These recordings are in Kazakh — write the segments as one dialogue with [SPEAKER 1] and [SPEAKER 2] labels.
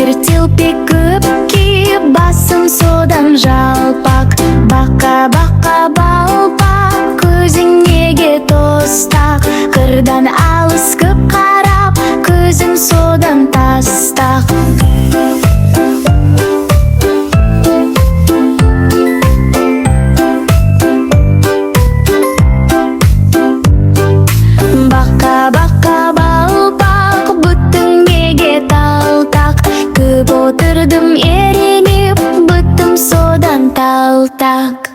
[SPEAKER 1] темір телпек көпке, басым содан жалпақ. Бақа балпақ, көзің неге тостақ? Қырдан алыс көп қарап, көзің содан тастақ. Бақа балпақ, бұттың неге талтақ? Көп отырдым ереніп, бұттым содан талтақ.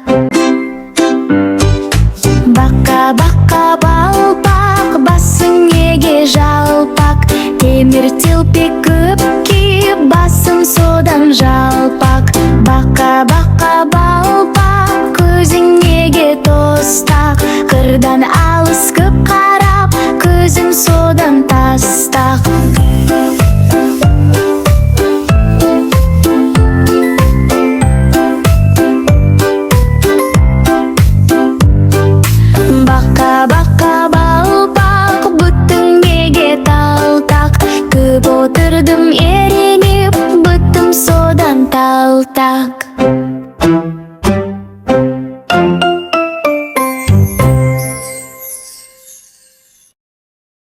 [SPEAKER 1] Бақа балпақ, басың неге жалпақ? Темір телпек көпке, басым содан жалпақ. Бақа балпақ, көзің неге тостақ? Қырдан алыс көп қарап, көзің содан тастақ. Бақа балпақ, бұттың неге талтақ? Көп отырдым ереніп, бұттым содан талтақ.